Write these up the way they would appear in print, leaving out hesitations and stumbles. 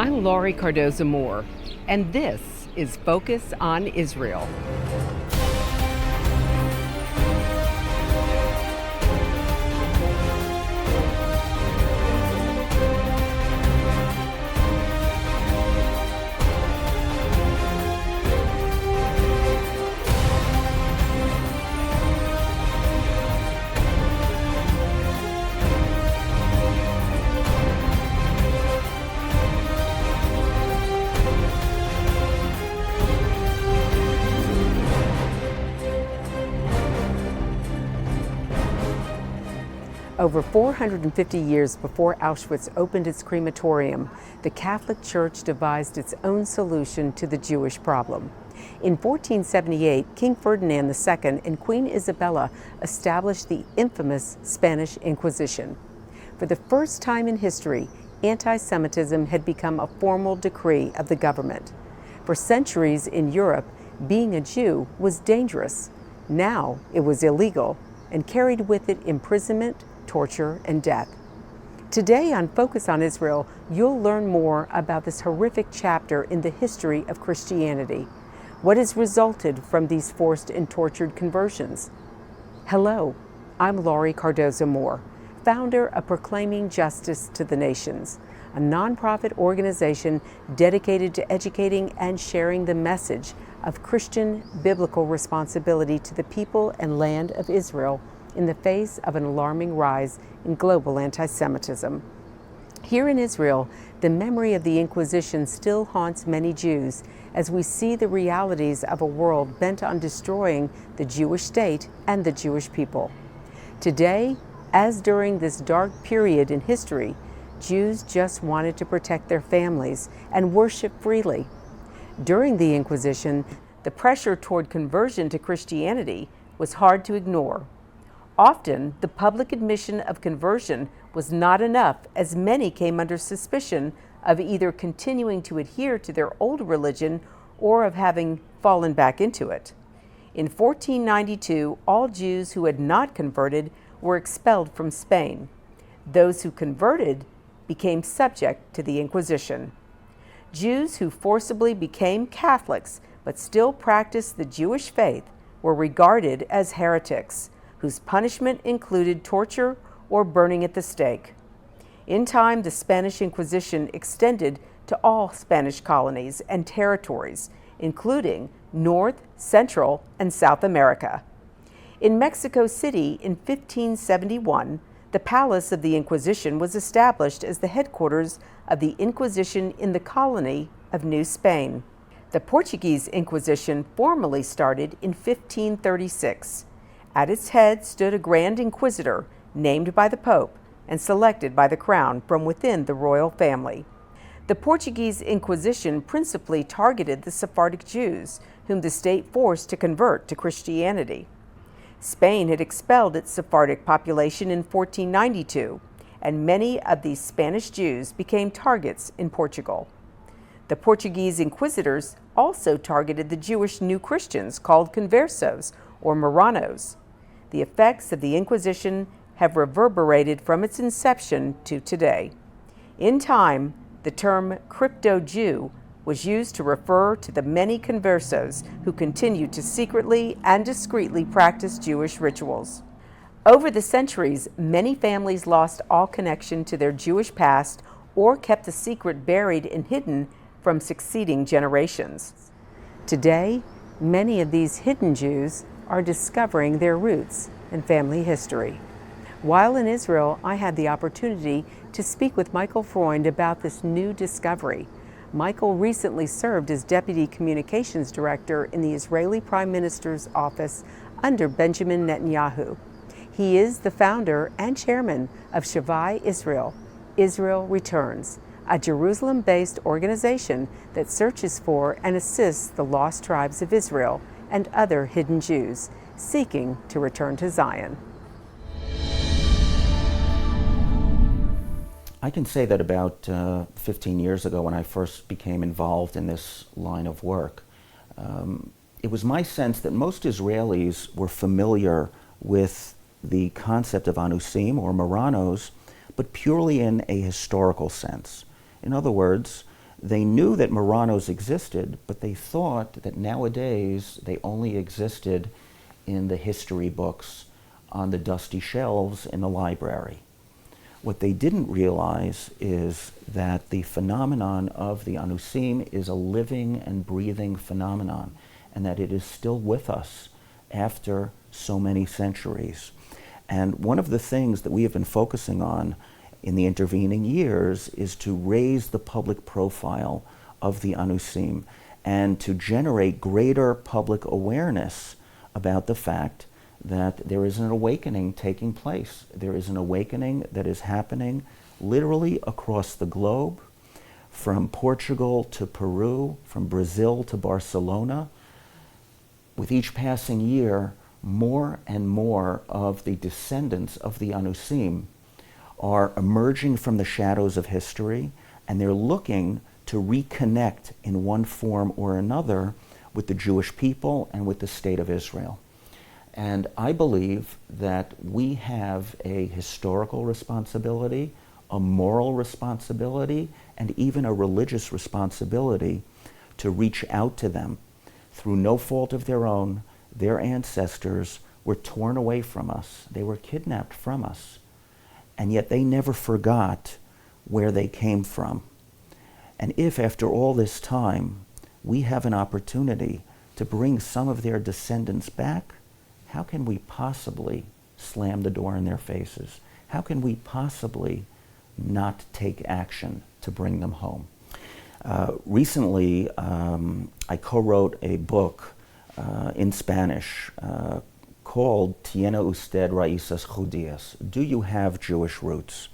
I'm Laurie Cardoza-Moore, and this is Focus on Israel. Over 450 years before Auschwitz opened its crematorium, the Catholic Church devised its own solution to the Jewish problem. In 1478, King Ferdinand II and Queen Isabella established the infamous Spanish Inquisition. For the first time in history, anti-Semitism had become a formal decree of the government. For centuries in Europe, being a Jew was dangerous. Now it was illegal and carried with it imprisonment, torture, and death. Today on Focus on Israel, you'll learn more about this horrific chapter in the history of Christianity. What has resulted from these forced and tortured conversions? Hello, I'm Laurie Cardoza-Moore, founder of Proclaiming Justice to the Nations, a nonprofit organization dedicated to educating and sharing the message of Christian biblical responsibility to the people and land of Israel in the face of an alarming rise in global anti-Semitism. Here in Israel, the memory of the Inquisition still haunts many Jews as we see the realities of a world bent on destroying the Jewish state and the Jewish people. Today, as during this dark period in history, Jews just wanted to protect their families and worship freely. During the Inquisition, the pressure toward conversion to Christianity was hard to ignore. Often, the public admission of conversion was not enough, as many came under suspicion of either continuing to adhere to their old religion or of having fallen back into it. In 1492, all Jews who had not converted were expelled from Spain. Those who converted became subject to the Inquisition. Jews who forcibly became Catholics but still practiced the Jewish faith were regarded as heretics, whose punishment included torture or burning at the stake. In time, the Spanish Inquisition extended to all Spanish colonies and territories, including North, Central, and South America. In Mexico City in 1571, the Palace of the Inquisition was established as the headquarters of the Inquisition in the colony of New Spain. The Portuguese Inquisition formally started in 1536. At its head stood a Grand Inquisitor, named by the Pope and selected by the Crown from within the royal family. The Portuguese Inquisition principally targeted the Sephardic Jews, whom the state forced to convert to Christianity. Spain had expelled its Sephardic population in 1492, and many of these Spanish Jews became targets in Portugal. The Portuguese Inquisitors also targeted the Jewish New Christians called conversos, or Marranos. The effects of the Inquisition have reverberated from its inception to today. In time, the term crypto-Jew was used to refer to the many conversos who continued to secretly and discreetly practice Jewish rituals. Over the centuries, many families lost all connection to their Jewish past or kept the secret buried and hidden from succeeding generations. Today, many of these hidden Jews are discovering their roots and family history. While in Israel, I had the opportunity to speak with Michael Freund about this new discovery. Michael recently served as Deputy Communications Director in the Israeli Prime Minister's office under Benjamin Netanyahu. He is the founder and chairman of Shavai Israel, Israel Returns, a Jerusalem-based organization that searches for and assists the lost tribes of Israel and other hidden Jews seeking to return to Zion. I can say that about 15 years ago, when I first became involved in this line of work, it was my sense that most Israelis were familiar with the concept of anusim, or Marranos, but purely in a historical sense. In other words, They knew that Marranos existed, but they thought that nowadays they only existed in the history books on the dusty shelves in the library. What they didn't realize is that the phenomenon of the Anusim is a living and breathing phenomenon, and that it is still with us after so many centuries. And one of the things that we have been focusing on in the intervening years is to raise the public profile of the Anusim and to generate greater public awareness about the fact that there is an awakening taking place. There is an awakening that is happening literally across the globe, from Portugal to Peru, from Brazil to Barcelona. With each passing year, more and more of the descendants of the Anusim are emerging from the shadows of history, and they're looking to reconnect in one form or another with the Jewish people and with the state of Israel. And I believe that we have a historical responsibility, a moral responsibility, and even a religious responsibility to reach out to them. Through no fault of their own, their ancestors were torn away from us. They were kidnapped from us. And yet they never forgot where they came from. And if, after all this time, we have an opportunity to bring some of their descendants back, how can we possibly slam the door in their faces? How can we possibly not take action to bring them home? Recently, I co-wrote a book in Spanish called Tiene usted raíces judías? Do you have Jewish roots?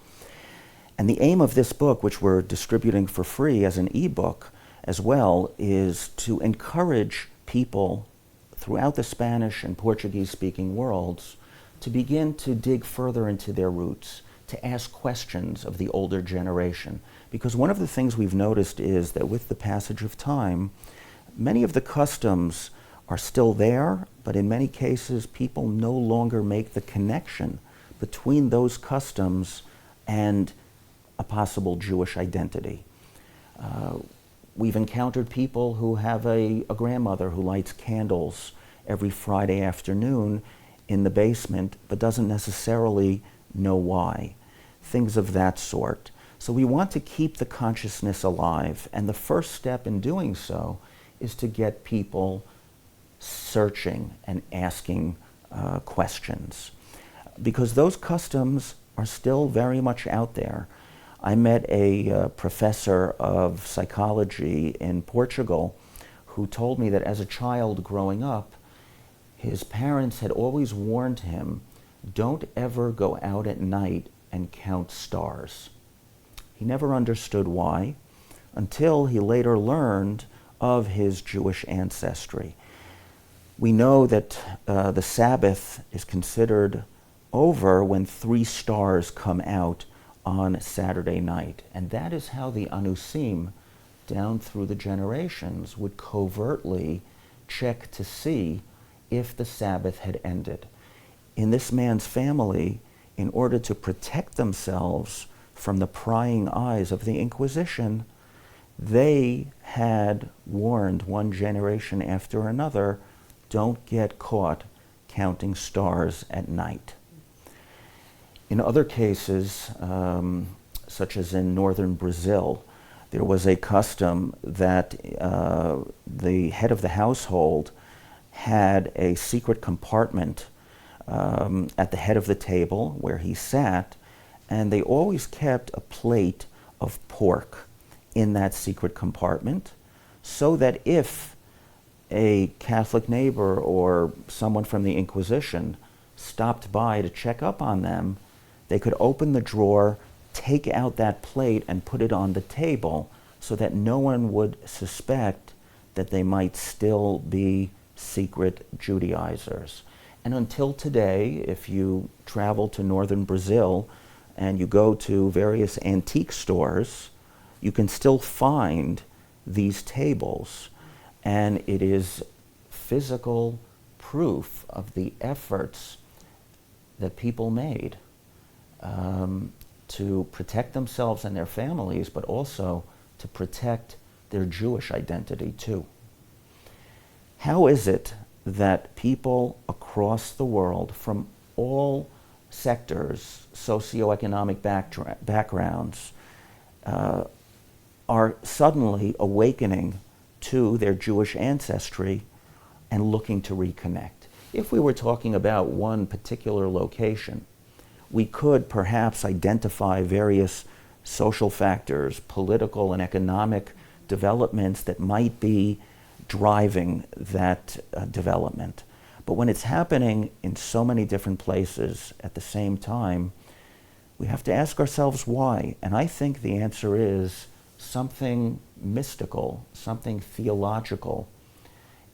And the aim of this book, which we're distributing for free as an ebook as well, is to encourage people throughout the Spanish and Portuguese-speaking worlds to begin to dig further into their roots, to ask questions of the older generation. Because one of the things we've noticed is that with the passage of time, many of the customs are still there, but in many cases people no longer make the connection between those customs and a possible Jewish identity. We've encountered people who have a grandmother who lights candles every Friday afternoon in the basement, but doesn't necessarily know why. Things of that sort. So we want to keep the consciousness alive, and the first step in doing so is to get people searching and asking questions. Because those customs are still very much out there. I met a professor of psychology in Portugal who told me that as a child growing up, his parents had always warned him, don't ever go out at night and count stars. He never understood why, until he later learned of his Jewish ancestry. We know that the Sabbath is considered over when 3 stars come out on Saturday night. And that is how the Anusim, down through the generations, would covertly check to see if the Sabbath had ended. In this man's family, in order to protect themselves from the prying eyes of the Inquisition, they had warned one generation after another, don't get caught counting stars at night. In other cases, such as in northern Brazil, there was a custom that the head of the household had a secret compartment at the head of the table where he sat, and they always kept a plate of pork in that secret compartment, so that if a Catholic neighbor or someone from the Inquisition stopped by to check up on them, they could open the drawer, take out that plate, and put it on the table so that no one would suspect that they might still be secret Judaizers. And until today, if you travel to northern Brazil and you go to various antique stores, you can still find these tables. And it is physical proof of the efforts that people made to protect themselves and their families, but also to protect their Jewish identity too. How is it that people across the world from all sectors, socioeconomic backgrounds, are suddenly awakening to their Jewish ancestry and looking to reconnect? If we were talking about one particular location, we could perhaps identify various social factors, political and economic developments that might be driving that development. But when it's happening in so many different places at the same time, we have to ask ourselves why. And I think the answer is something mystical, something theological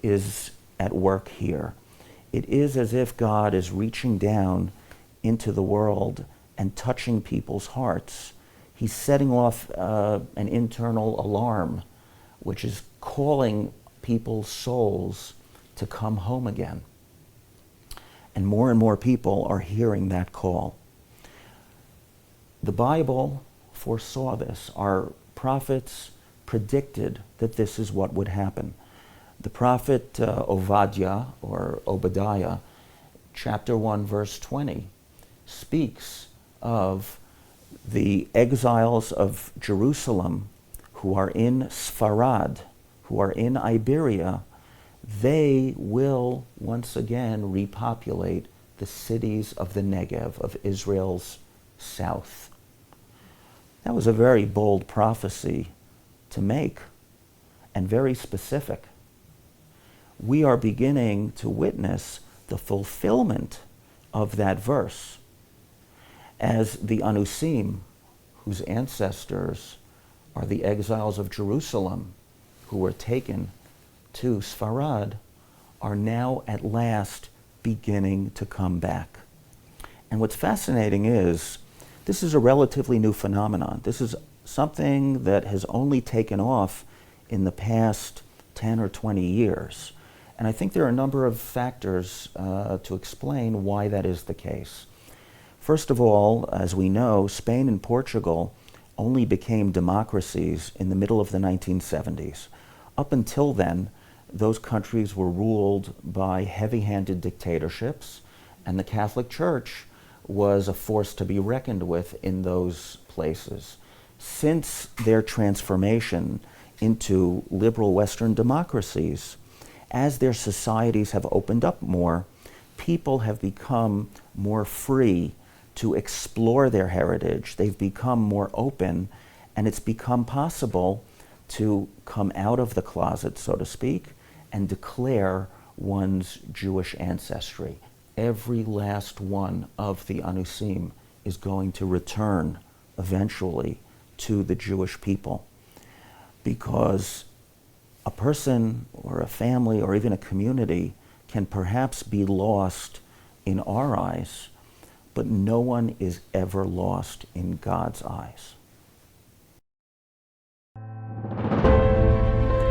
is at work here. It is as if God is reaching down into the world and touching people's hearts. He's setting off an internal alarm, which is calling people's souls to come home again. And more people are hearing that call. The Bible foresaw this. Our prophets predicted that this is what would happen. The prophet Obadiah, chapter 1, verse 20, speaks of the exiles of Jerusalem who are in Sfarad, who are in Iberia. They will once again repopulate the cities of the Negev, of Israel's south. That was a very bold prophecy to make, and very specific. We are beginning to witness the fulfillment of that verse as the Anusim, whose ancestors are the exiles of Jerusalem who were taken to Sfarad, are now at last beginning to come back. And what's fascinating is this is a relatively new phenomenon. This is something that has only taken off in the past 10 or 20 years. And I think there are a number of factors to explain why that is the case. First of all, as we know, Spain and Portugal only became democracies in the middle of the 1970s. Up until then, those countries were ruled by heavy-handed dictatorships, and the Catholic Church was a force to be reckoned with in those places. Since their transformation into liberal Western democracies, as their societies have opened up more, people have become more free to explore their heritage. They've become more open, and it's become possible to come out of the closet, so to speak, and declare one's Jewish ancestry. Every last one of the Anusim is going to return eventually to the Jewish people, because a person or a family or even a community can perhaps be lost in our eyes, but no one is ever lost in God's eyes.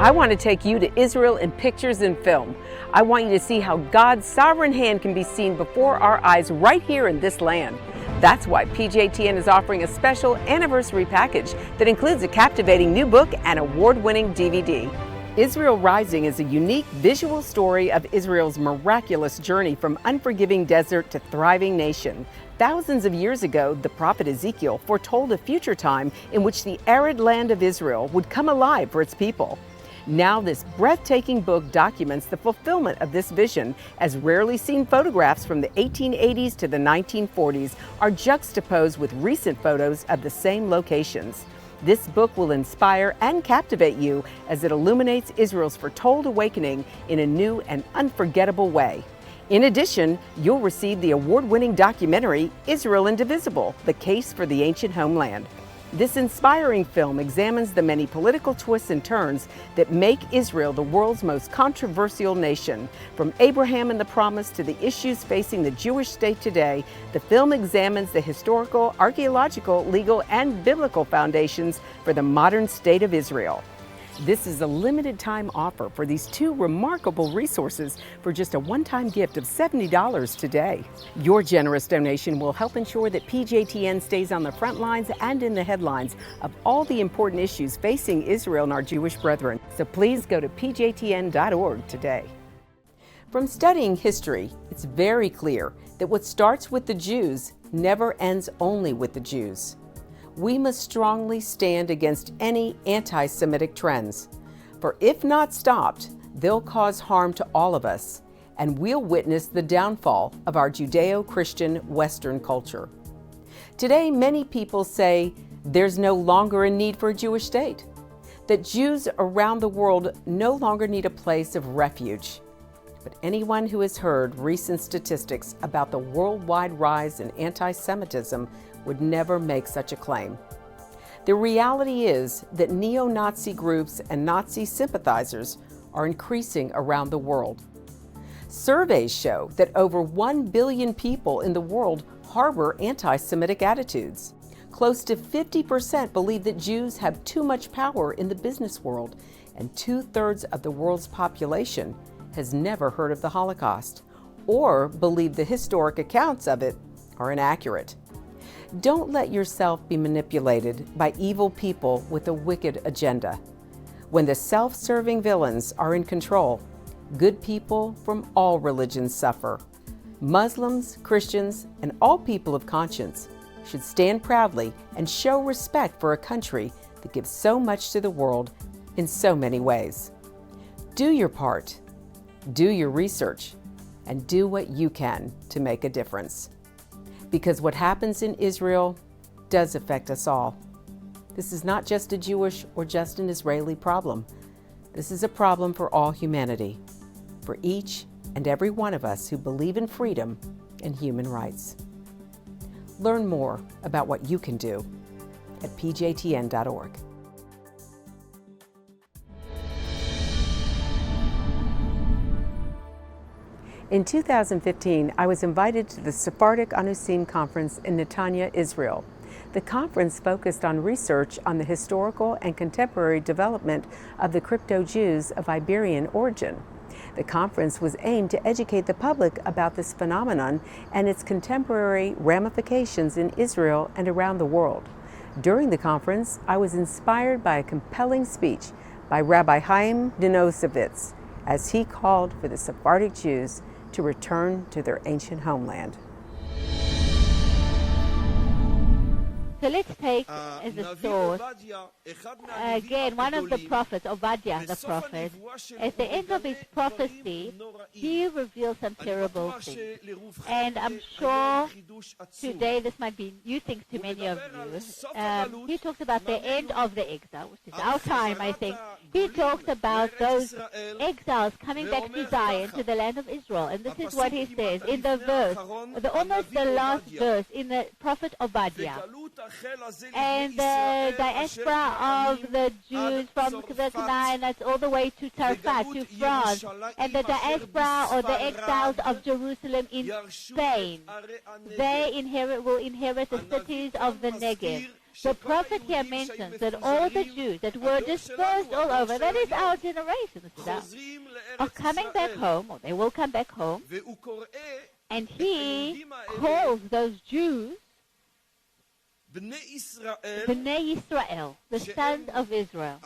I want to take you to Israel in pictures and film. I want you to see how God's sovereign hand can be seen before our eyes right here in this land. That's why PJTN is offering a special anniversary package that includes a captivating new book and award-winning DVD. Israel Rising is a unique visual story of Israel's miraculous journey from unforgiving desert to thriving nation. Thousands of years ago, the prophet Ezekiel foretold a future time in which the arid land of Israel would come alive for its people. Now this breathtaking book documents the fulfillment of this vision, as rarely seen photographs from the 1880s to the 1940s are juxtaposed with recent photos of the same locations. This book will inspire and captivate you as it illuminates Israel's foretold awakening in a new and unforgettable way. In addition, you'll receive the award-winning documentary, Israel Indivisible: The Case for the Ancient Homeland. This inspiring film examines the many political twists and turns that make Israel the world's most controversial nation. From Abraham and the Promise to the issues facing the Jewish state today, the film examines the historical, archaeological, legal, and biblical foundations for the modern state of Israel. This is a limited time offer for these two remarkable resources for just a one-time gift of $70 today. Your generous donation will help ensure that PJTN stays on the front lines and in the headlines of all the important issues facing Israel and our Jewish brethren. So please go to PJTN.org today. From studying history, it's very clear that what starts with the Jews never ends only with the Jews. We must strongly stand against any anti-Semitic trends, for if not stopped, they'll cause harm to all of us, and we'll witness the downfall of our Judeo-Christian Western culture. Today, many people say there's no longer a need for a Jewish state, that Jews around the world no longer need a place of refuge. But anyone who has heard recent statistics about the worldwide rise in anti-Semitism would never make such a claim. The reality is that neo-Nazi groups and Nazi sympathizers are increasing around the world. Surveys show that over 1 billion people in the world harbor anti-Semitic attitudes. Close to 50% believe that Jews have too much power in the business world, and 2/3 of the world's population has never heard of the Holocaust or believe the historic accounts of it are inaccurate. Don't let yourself be manipulated by evil people with a wicked agenda. When the self-serving villains are in control, good people from all religions suffer. Muslims, Christians, and all people of conscience should stand proudly and show respect for a country that gives so much to the world in so many ways. Do your part. Do your research, and do what you can to make a difference. Because what happens in Israel does affect us all. This is not just a Jewish or just an Israeli problem. This is a problem for all humanity, for each and every one of us who believe in freedom and human rights. Learn more about what you can do at pjtn.org. In 2015, I was invited to the Sephardic Anusim Conference in Netanya, Israel. The conference focused on research on the historical and contemporary development of the crypto-Jews of Iberian origin. The conference was aimed to educate the public about this phenomenon and its contemporary ramifications in Israel and around the world. During the conference, I was inspired by a compelling speech by Rabbi Chaim Dinosovitz as he called for the Sephardic Jews to return to their ancient homeland. So let's take as a source, again, one of the prophets, Obadiah the prophet. At the end of his prophecy, he revealed some terrible things. And I'm sure today this might be new things to many of you. He talks about the end of the exile, which is our time, I think. He talks about those exiles coming back to Zion, to the land of Israel. And this is what he says in the verse, almost the last verse in the prophet Obadiah. And the diaspora of the Jews from the Canaanites all the way to Tzarfat, to France, and the diaspora or the exiles of Jerusalem in Spain, they will inherit the cities of the Negev. The prophet here mentions that all the Jews that were dispersed all over, that is our generation, are coming back home, or they will come back home, and he calls those Jews Bnei Israel, the sons of Israel,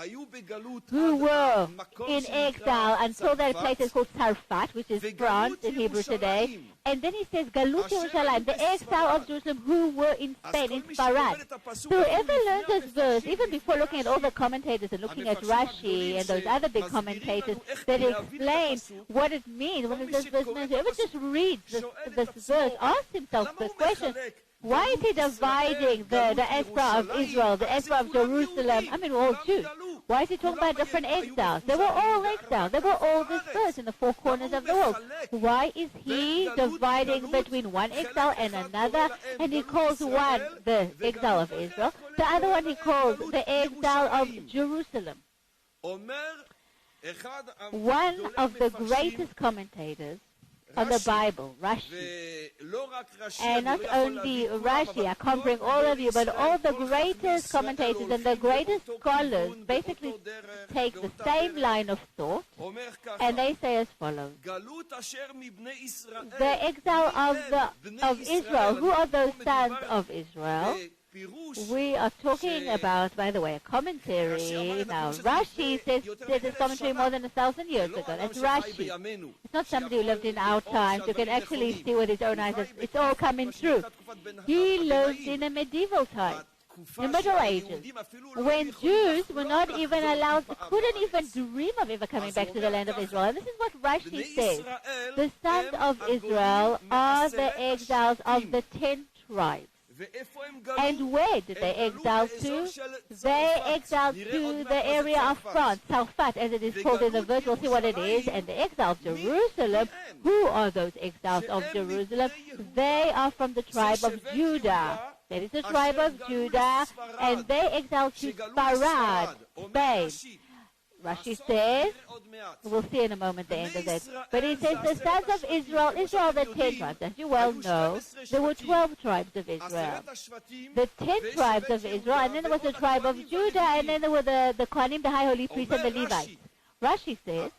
who were in exile until that place is called Tzarfat, which is France in Hebrew today. And then he says, Galut Yerushalayim, the exile of Jerusalem, who were in Spain, in Sfarad. So whoever learns this verse, even before looking at all the commentators and looking at Rashi and those other big commentators that explain what it means, what this verse means, whoever just reads this verse asks himself the question, why is he dividing the diaspora of Israel, the diaspora of Jerusalem? I mean, we're all Jews. Why is he talking about different exiles? They were all exiled. They were all dispersed in the four corners of the world. Why is he dividing between one exile and another? And he calls one the exile of Israel. The other one he calls the exile of Jerusalem. One of the greatest commentators on the Bible, Rashi. And not only Rashi, I can't bring all of you, but all the greatest commentators and the greatest scholars basically take the same line of thought, and they say as follows. The exile of Israel, who are those sons of Israel? We are talking about, by the way, a commentary. Now, Rashi said this commentary more than 1,000 years ago. That's Rashi. It's not somebody who lived in our times. You can actually see with his own eyes. It's all coming true. He lived in a medieval time, the Middle Ages, when Jews were not even allowed, couldn't even dream of ever coming back to the land of Israel. And this is what Rashi says. The sons of Israel are the exiles of the 10 tribes. And where did they exile to? They exiled to the area of France, Salfat, as it is called in the verse. We'll see what it is. And the exiles of Jerusalem, who are those exiles of Jerusalem? They are from the tribe of Judah. That is the tribe of Judah, and they exiled to Sfarad, Spain. Rashi says, we'll see in a moment the end of that, but he says the sons of Israel, the 10 tribes. As you well know, there were 12 tribes of Israel. The 10 tribes of Israel, and then there was the tribe of Judah, and then there were the Kohanim, the high holy priests, and the Levites. Rashi says,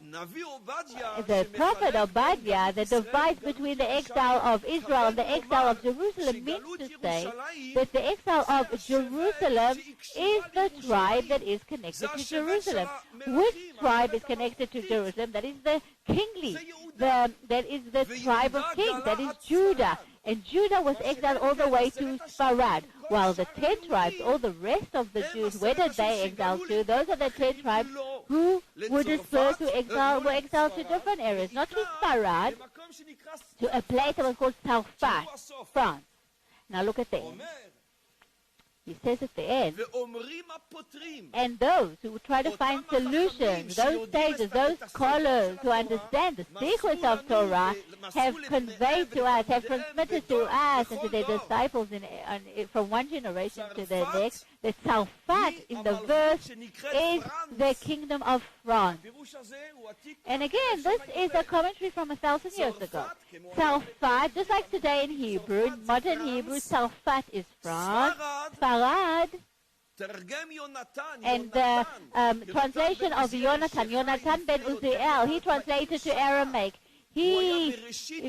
the prophet Obadiah, the divide between the exile of Israel and the exile of Jerusalem, means to say that the exile of Jerusalem is the tribe that is connected to Jerusalem. Which tribe is connected to Jerusalem? That is the kingly, that is the tribe of kings, that is Judah. And Judah was exiled all the way to Sfarad, while the 10 tribes, all the rest of the Jews, where did they exile to? Those are the 10 tribes who were dispersed to exile, were exiled to different areas, not to Sfarad, to a place that was called Salfat, France. Now look at this. He says at the end, and those who try to find solutions, those sages, those scholars who understand the secrets of Torah, have conveyed to us, have transmitted to us and to their disciples from one generation to the next, that Salfat in the verse is the kingdom of France. And again, this is a commentary from 1,000 years ago. Salfat, just like today in Hebrew, in modern Hebrew, Salfat is France, Sfarad. And the translation of Yonatan ben Uziel, he translated to Aramaic. He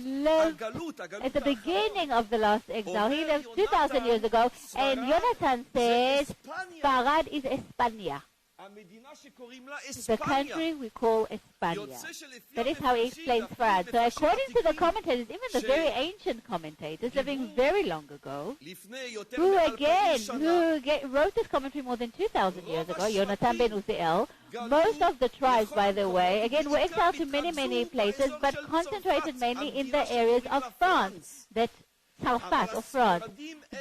lived at the beginning of the last exile. He lived 2,000 years ago. And Yonatan says, Sfarad is España. The country we call España. That is how he explains Sfarad. So according to the commentators, even the very ancient commentators living very long ago, who wrote this commentary more than 2,000 years ago, Yonatan ben Uziel, most of the tribes, by the way, again, were exiled to many, many places, but concentrated mainly in the areas of France, that Salfat of France.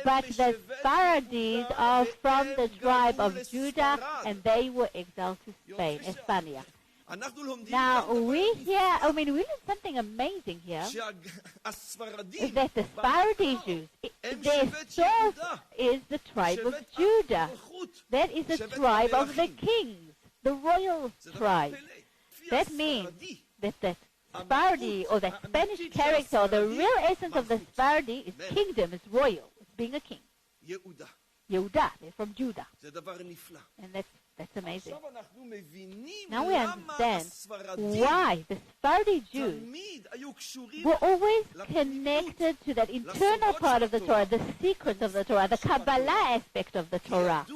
But the Sfaradis are from the tribe of Judah, and they were exiled to Spain, España. Now, we learn something amazing here, is that the Sephardi Jews, their source is the tribe of Judah. That is the tribe of the kings, the royal tribe. That means that the Sephardi, or the Spanish character, or the real essence of the Sephardi is kingdom, is royal, it's being a king. Yehuda, they're from Judah. And that's amazing. Now we understand why the Sephardi Jews were always connected to that internal part of the Torah, the secrets of the Torah, the Kabbalah aspect of the Torah.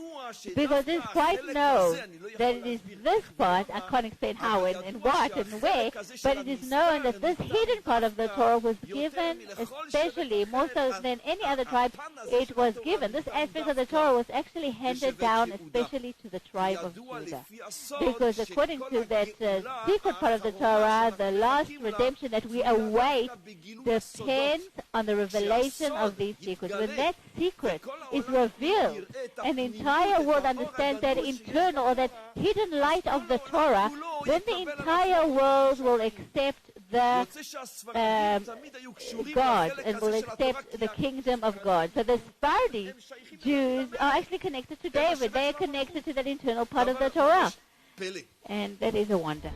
Because it's quite known that it is this part, I can't explain how and what and where, but it is known that this hidden part of the Torah was given, especially more so than any other tribe, it was given. This aspect of the Torah was actually handed down, especially to the tribe of Judah. Because according to that secret part of the Torah, the last redemption that we await depends on the revelation of these secrets. When that secret is revealed, an entire world understands that internal or that hidden light of the Torah, then the entire world will accept the God and will accept the kingdom of God. So the Sephardi Jews are actually connected to David. They are connected to that internal part of the Torah. And that is a wonder.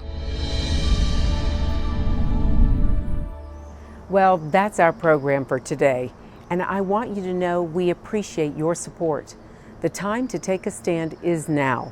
Well, that's our program for today, and I want you to know we appreciate your support. The time to take a stand is now.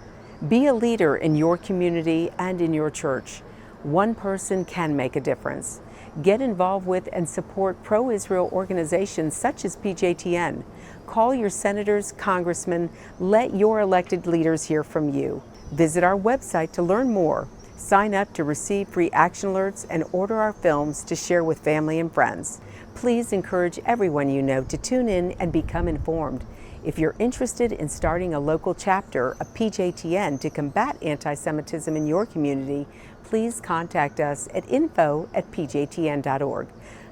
Be a leader in your community and in your church. One person can make a difference. Get involved with and support pro-Israel organizations such as PJTN. Call your senators, congressmen, let your elected leaders hear from you. Visit our website to learn more. Sign up to receive free action alerts and order our films to share with family and friends. Please encourage everyone you know to tune in and become informed. If you're interested in starting a local chapter of PJTN to combat anti-Semitism in your community, please contact us at info@pjtn.org.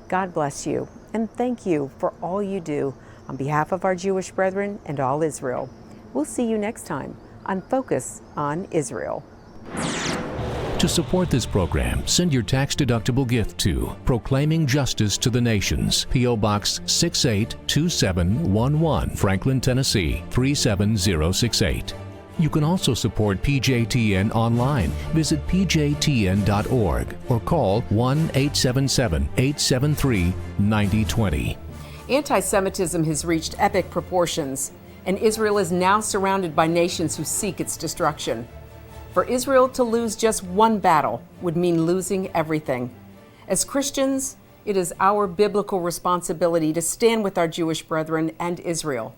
God bless you, and thank you for all you do on behalf of our Jewish brethren and all Israel. We'll see you next time on Focus on Israel. To support this program, send your tax-deductible gift to Proclaiming Justice to the Nations, P.O. Box 682711, Franklin, Tennessee 37068. You can also support PJTN online. Visit pjtn.org or call 1-877-873-9020. Anti-Semitism has reached epic proportions, and Israel is now surrounded by nations who seek its destruction. For Israel to lose just one battle would mean losing everything. As Christians, it is our biblical responsibility to stand with our Jewish brethren and Israel.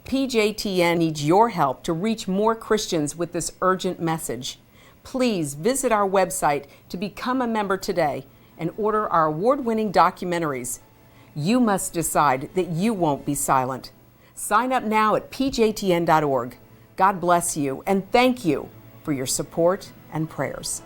PJTN needs your help to reach more Christians with this urgent message. Please visit our website to become a member today and order our award-winning documentaries. You must decide that you won't be silent. Sign up now at pjtn.org. God bless you and thank you for your support and prayers.